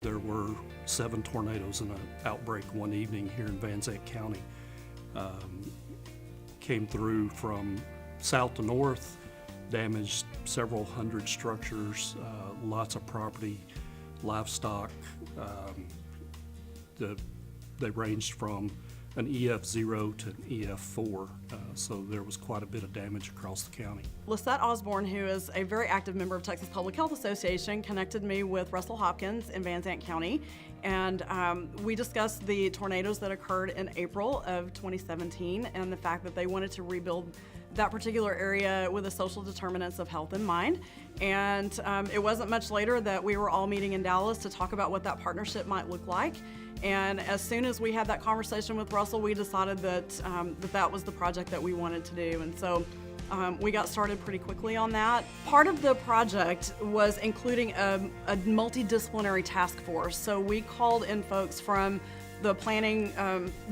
there were 7 tornadoes in an outbreak one evening here in Zandt County. Came through from south to north, damaged several hundred structures, lots of property, livestock. They ranged from an EF0 to an EF4, so there was quite a bit of damage across the county. Lisette Osborne, who is a very active member of Texas Public Health Association, connected me with Russell Hopkins in Zandt County, and we discussed the tornadoes that occurred in April of 2017 and the fact that they wanted to rebuild that particular area with the social determinants of health in mind. And it wasn't much later that we were all meeting in Dallas to talk about what that partnership might look like. And as soon as we had that conversation with Russell, we decided that that was the project that we wanted to do. And so we got started pretty quickly on that. Part of the project was including a multidisciplinary task force. So we called in folks from the planning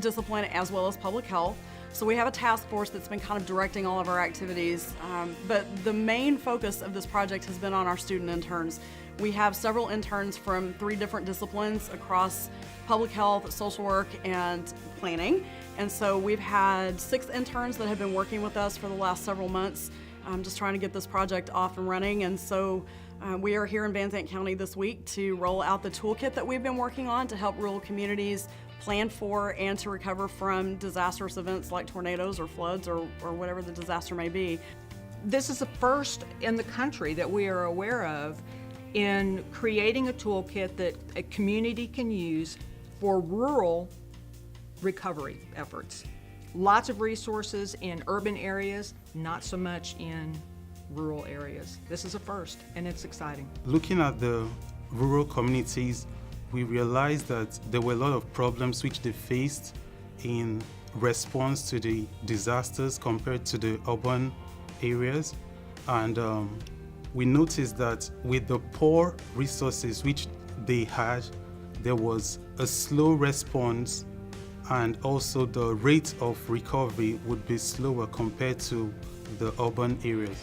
discipline as well as public health. So we have a task force that's been kind of directing all of our activities, but the main focus of this project has been on our student interns. We have several interns from 3 different disciplines across public health, social work, and planning. And so we've had 6 interns that have been working with us for the last several months, just trying to get this project off and running. And so we are here in Zandt County this week to roll out the toolkit that we've been working on to help rural communities plan for and to recover from disastrous events like tornadoes or floods or whatever the disaster may be. This is the first in the country that we are aware of in creating a toolkit that a community can use for rural recovery efforts. Lots of resources in urban areas, not so much in rural areas. This is a first, and it's exciting. Looking at the rural communities, we realized that there were a lot of problems which they faced in response to the disasters compared to the urban areas. And we noticed that with the poor resources which they had, there was a slow response, and also the rate of recovery would be slower compared to the urban areas.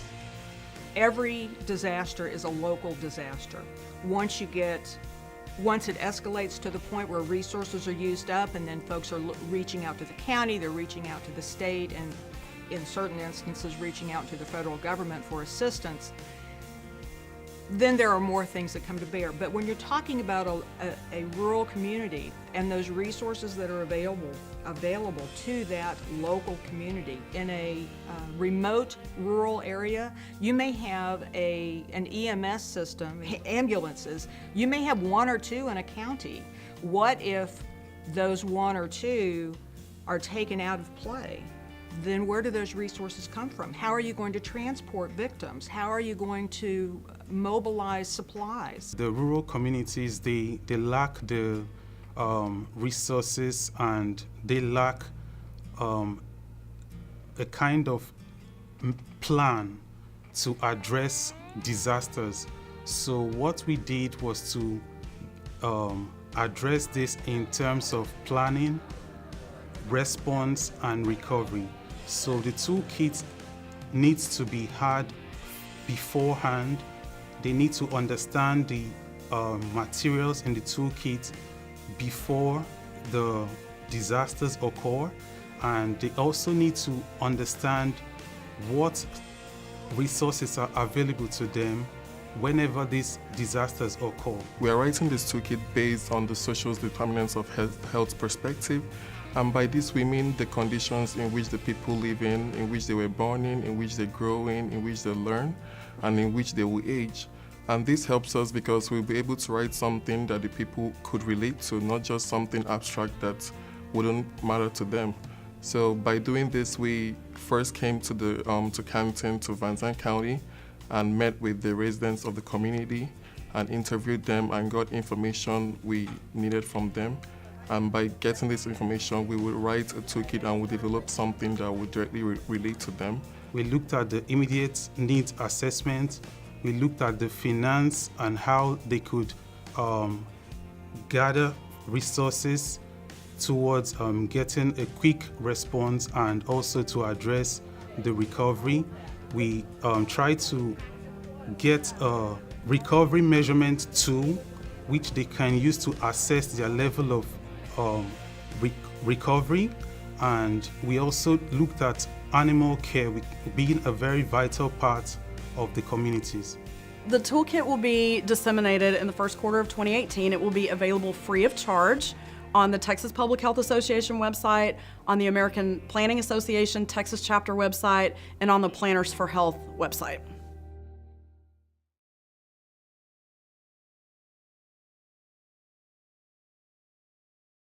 Every disaster is a local disaster. Once it escalates to the point where resources are used up and then folks are reaching out to the county, they're reaching out to the state, and in certain instances reaching out to the federal government for assistance, then there are more things that come to bear. But when you're talking about a rural community and those resources that are available to that local community in a remote rural area, you may have an EMS system, ambulances, you may have 1 or 2 in a county. What if those 1 or 2 are taken out of play? Then where do those resources come from? How are you going to transport victims? How are you going to mobilize supplies? The rural communities, they lack the resources, and they lack a kind of plan to address disasters. So what we did was to address this in terms of planning, response, and recovery. So the toolkit needs to be had beforehand. They need to understand the materials in the toolkit before the disasters occur, and they also need to understand what resources are available to them whenever these disasters occur. We are writing this toolkit based on the social determinants of health perspective, and by this we mean the conditions in which the people live in which they were born in which they grow in which they learn, and in which they will age. And this helps us because we'll be able to write something that the people could relate to, not just something abstract that wouldn't matter to them. So by doing this, we first came to Canton, to Zandt County, and met with the residents of the community and interviewed them and got information we needed from them. And by getting this information, we would write a toolkit and would develop something that would directly relate to them. We looked at the immediate needs assessment. We looked at the finance and how they could gather resources towards getting a quick response and also to address the recovery. We tried to get a recovery measurement tool which they can use to assess their level of recovery. And we also looked at animal care being a very vital part of the communities. The toolkit will be disseminated in the first quarter of 2018. It will be available free of charge on the Texas Public Health Association website, on the American Planning Association Texas chapter website, and on the Planners for Health website.